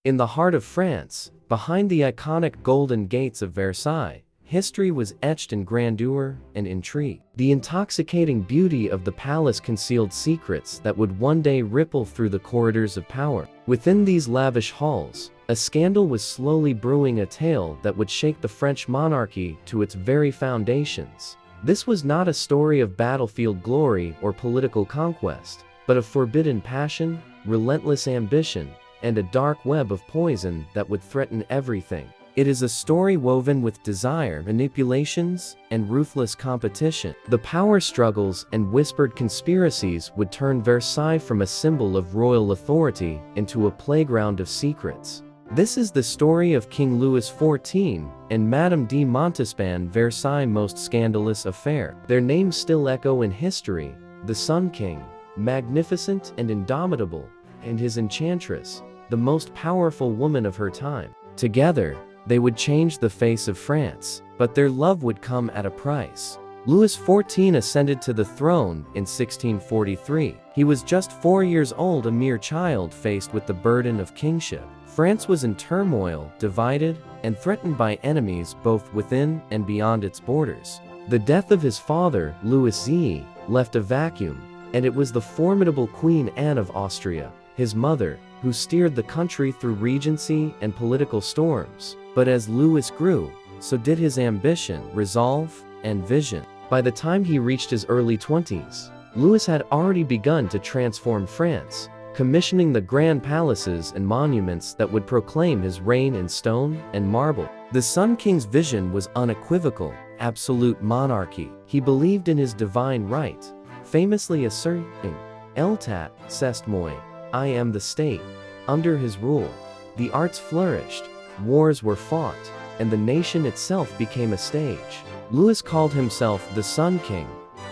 In the heart of France, behind the iconic golden gates of Versailles, history was etched in grandeur and intrigue. The intoxicating beauty of the palace concealed secrets that would one day ripple through the corridors of power. Within these lavish halls, a scandal was slowly brewing, a tale that would shake the French monarchy to its very foundations. This was not a story of battlefield glory or political conquest, but of forbidden passion, relentless ambition, and a dark web of poison that would threaten everything. It is a story woven with desire, manipulations, and ruthless competition. The power struggles and whispered conspiracies would turn Versailles from a symbol of royal authority into a playground of secrets. This is the story of King Louis XIV and Madame de Montespan, Versailles' most scandalous affair. Their names still echo in history: the Sun King, magnificent and indomitable, and his enchantress, the most powerful woman of her time. Together, they would change the face of France, but their love would come at a price. Louis XIV ascended to the throne in 1643. He was just 4 years old, a mere child faced with the burden of kingship. France was in turmoil, divided, and threatened by enemies both within and beyond its borders. The death of his father, Louis XI, left a vacuum, and it was the formidable Queen Anne of Austria, his mother, who steered the country through regency and political storms. But as Louis grew, so did his ambition, resolve, and vision. By the time he reached his early 20s, Louis had already begun to transform France, commissioning the grand palaces and monuments that would proclaim his reign in stone and marble. The Sun King's vision was unequivocal: absolute monarchy. He believed in his divine right, famously asserting, "L'état, c'est moi, I am the state." Under his rule, the arts flourished, wars were fought, and the nation itself became a stage. Louis called himself the Sun King,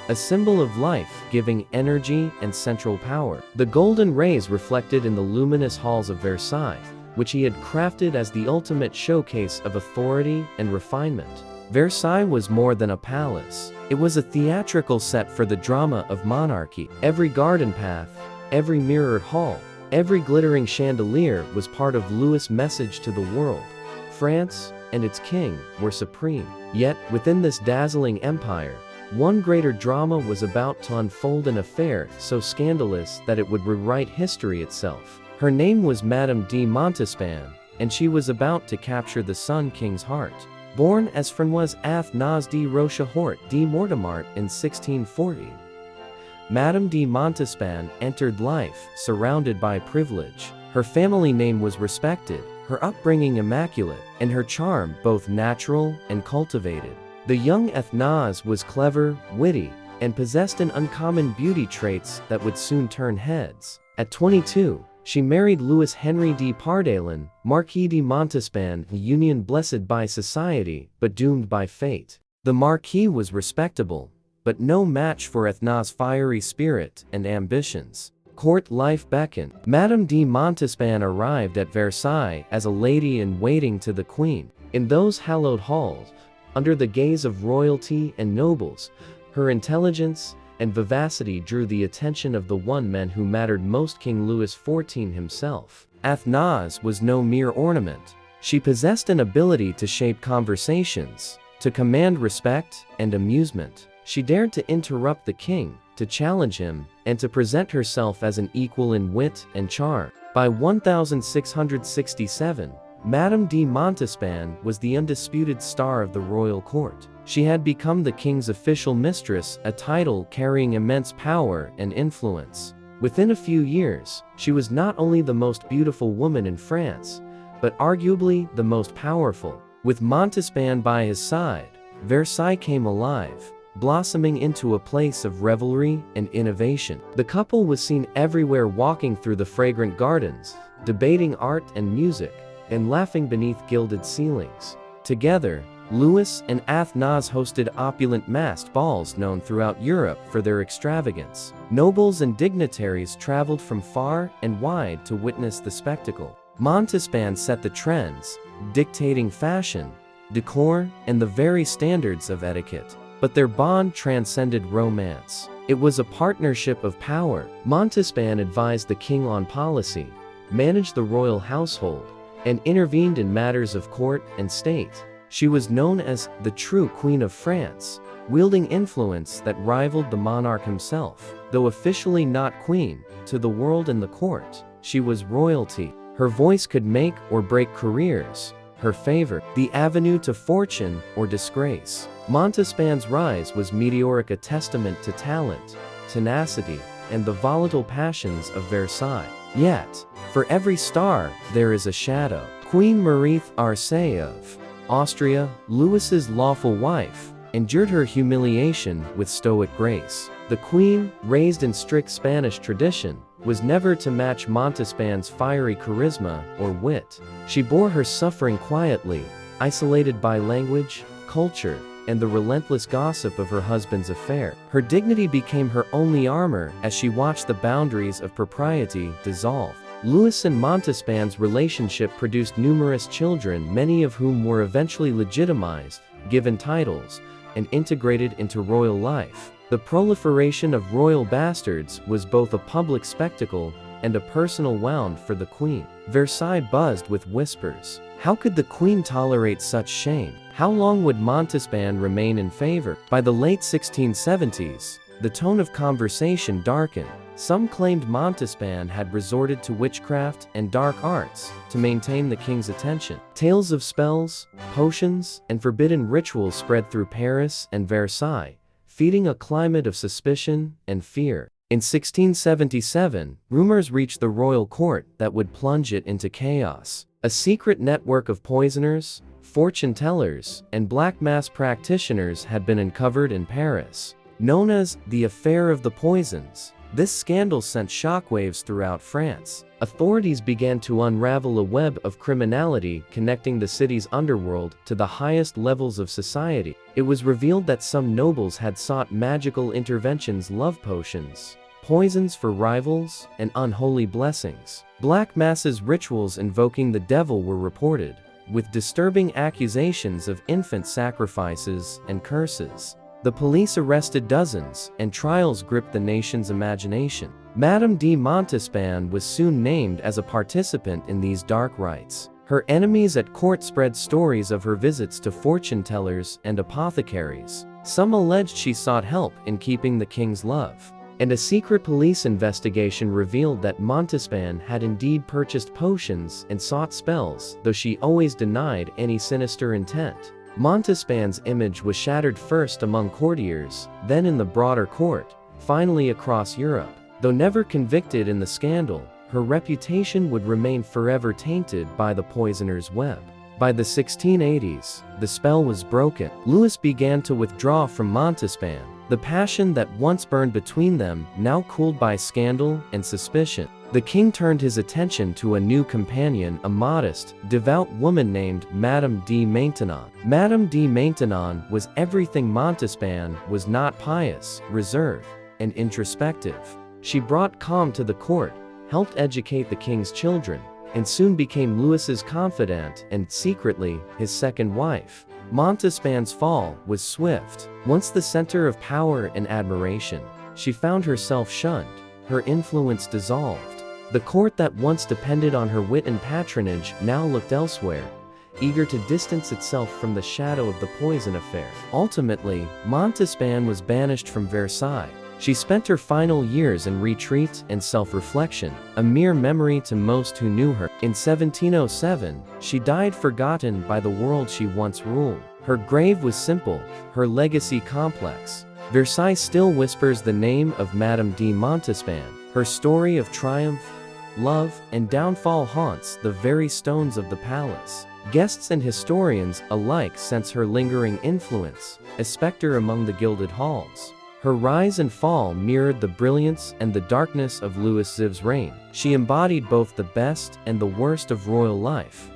a symbol of life, giving energy and central power. The golden rays reflected in the luminous halls of Versailles, which he had crafted as the ultimate showcase of authority and refinement. Versailles was more than a palace. It was a theatrical set for the drama of monarchy. Every garden path, every mirrored hall, every glittering chandelier was part of Louis' message to the world. France and its king were supreme. Yet, within this dazzling empire, one greater drama was about to unfold, an affair so scandalous that it would rewrite history itself. Her name was Madame de Montespan, and she was about to capture the Sun King's heart. Born as Françoise Athanase de Rochefort de Mortemart in 1640, Madame de Montespan entered life surrounded by privilege. Her family name was respected, her upbringing immaculate, and her charm both natural and cultivated. The young Athanase was clever, witty, and possessed an uncommon beauty traits that would soon turn heads. At 22, she married Louis Henri de Pardaillan, Marquis de Montespan, a union blessed by society but doomed by fate. The Marquis was respectable, but no match for Athanase's fiery spirit and ambitions. Court life beckoned. Madame de Montespan arrived at Versailles as a lady-in-waiting to the queen. In those hallowed halls, under the gaze of royalty and nobles, her intelligence and vivacity drew the attention of the one man who mattered most: King Louis XIV himself. Athanase was no mere ornament. She possessed an ability to shape conversations, to command respect and amusement. She dared to interrupt the king, to challenge him, and to present herself as an equal in wit and charm. By 1667, Madame de Montespan was the undisputed star of the royal court. She had become the king's official mistress, a title carrying immense power and influence. Within a few years, she was not only the most beautiful woman in France, but arguably the most powerful. With Montespan by his side, Versailles came alive, blossoming into a place of revelry and innovation. The couple was seen everywhere, walking through the fragrant gardens, debating art and music, and laughing beneath gilded ceilings. Together, Louis and Athanase hosted opulent masked balls known throughout Europe for their extravagance. Nobles and dignitaries traveled from far and wide to witness the spectacle. Montespan set the trends, dictating fashion, decor, and the very standards of etiquette. But their bond transcended romance. It was a partnership of power. Montespan advised the king on policy, managed the royal household, and intervened in matters of court and state. She was known as the true Queen of France, wielding influence that rivaled the monarch himself. Though officially not queen, to the world and the court, she was royalty. Her voice could make or break careers, her favor, the avenue to fortune or disgrace. Montespan's rise was meteoric, a testament to talent, tenacity, and the volatile passions of Versailles. Yet, for every star, there is a shadow. Queen Marie Arce of Austria, Louis's lawful wife, endured her humiliation with stoic grace. The queen, raised in strict Spanish tradition, was never to match Montespan's fiery charisma or wit. She bore her suffering quietly, isolated by language, culture, and the relentless gossip of her husband's affair. Her dignity became her only armor as she watched the boundaries of propriety dissolve. Louis and Montespan's relationship produced numerous children, many of whom were eventually legitimized, given titles, and integrated into royal life. The proliferation of royal bastards was both a public spectacle and a personal wound for the queen. Versailles buzzed with whispers. How could the queen tolerate such shame? How long would Montespan remain in favor? By the late 1670s, the tone of conversation darkened. Some claimed Montespan had resorted to witchcraft and dark arts to maintain the king's attention. Tales of spells, potions, and forbidden rituals spread through Paris and Versailles, feeding a climate of suspicion and fear. In 1677, rumors reached the royal court that would plunge it into chaos. A secret network of poisoners, fortune-tellers, and black mass practitioners had been uncovered in Paris. Known as the Affair of the Poisons, this scandal sent shockwaves throughout France. Authorities began to unravel a web of criminality connecting the city's underworld to the highest levels of society. It was revealed that some nobles had sought magical interventions, love potions, poisons for rivals, and unholy blessings. Black masses rituals invoking the devil were reported, with disturbing accusations of infant sacrifices and curses. The police arrested dozens, and trials gripped the nation's imagination. Madame de Montespan was soon named as a participant in these dark rites. Her enemies at court spread stories of her visits to fortune-tellers and apothecaries. Some alleged she sought help in keeping the king's love. And a secret police investigation revealed that Montespan had indeed purchased potions and sought spells, though she always denied any sinister intent. Montespan's image was shattered first among courtiers, then in the broader court, finally across Europe. Though never convicted in the scandal, her reputation would remain forever tainted by the poisoner's web. By the 1680s, the spell was broken. Louis began to withdraw from Montespan. The passion that once burned between them now cooled by scandal and suspicion. The king turned his attention to a new companion, a modest, devout woman named Madame de Maintenon. Madame de Maintenon was everything Montespan was not: pious, reserved, and introspective. She brought calm to the court, helped educate the king's children, and soon became Louis's confidant and, secretly, his second wife. Montespan's fall was swift. Once the center of power and admiration, she found herself shunned, her influence dissolved. The court that once depended on her wit and patronage now looked elsewhere, eager to distance itself from the shadow of the poison affair. Ultimately, Montespan was banished from Versailles. She spent her final years in retreat and self-reflection, a mere memory to most who knew her. In 1707, she died forgotten by the world she once ruled. Her grave was simple, her legacy complex. Versailles still whispers the name of Madame de Montespan. Her story of triumph, love, and downfall haunts the very stones of the palace. Guests and historians alike sense her lingering influence, a specter among the gilded halls. Her rise and fall mirrored the brilliance and the darkness of Louis XIV's reign. She embodied both the best and the worst of royal life,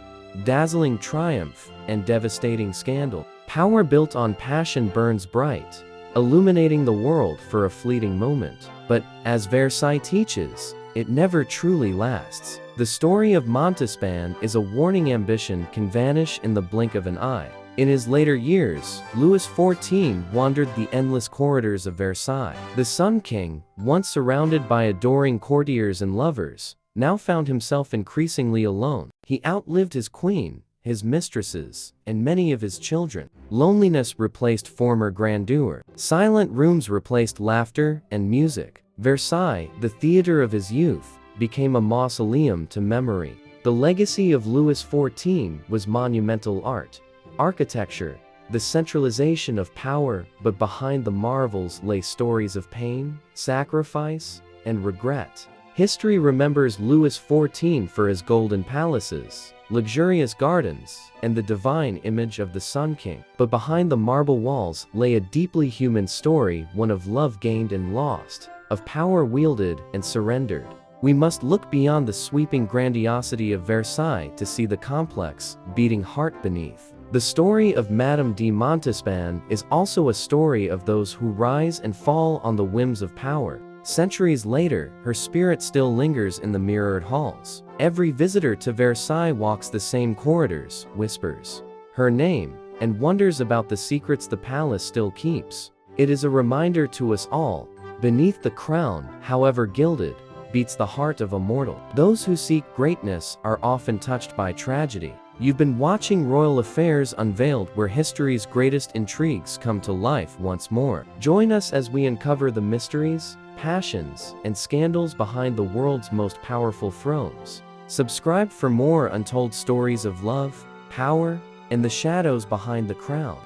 dazzling triumph and devastating scandal. Power built on passion burns bright, illuminating the world for a fleeting moment. But, as Versailles teaches, it never truly lasts. The story of Montespan is a warning: ambition can vanish in the blink of an eye. In his later years, Louis XIV wandered the endless corridors of Versailles. The Sun King, once surrounded by adoring courtiers and lovers, now found himself increasingly alone. He outlived his queen, his mistresses, and many of his children. Loneliness replaced former grandeur. Silent rooms replaced laughter and music. Versailles, the theater of his youth, became a mausoleum to memory. The legacy of Louis XIV was monumental art, architecture, the centralization of power, but behind the marvels lay stories of pain, sacrifice, and regret. History remembers Louis XIV for his golden palaces, luxurious gardens, and the divine image of the Sun King. But behind the marble walls lay a deeply human story, one of love gained and lost, of power wielded and surrendered. We must look beyond the sweeping grandiosity of Versailles to see the complex, beating heart beneath. The story of Madame de Montespan is also a story of those who rise and fall on the whims of power. Centuries later, her spirit still lingers in the mirrored halls. Every visitor to Versailles walks the same corridors, whispers her name, and wonders about the secrets the palace still keeps. It is a reminder to us all, beneath the crown, however gilded, beats the heart of a mortal. Those who seek greatness are often touched by tragedy. You've been watching Royal Affairs Unveiled, where history's greatest intrigues come to life once more. Join us as we uncover the mysteries, passions, and scandals behind the world's most powerful thrones. Subscribe for more untold stories of love, power, and the shadows behind the crown.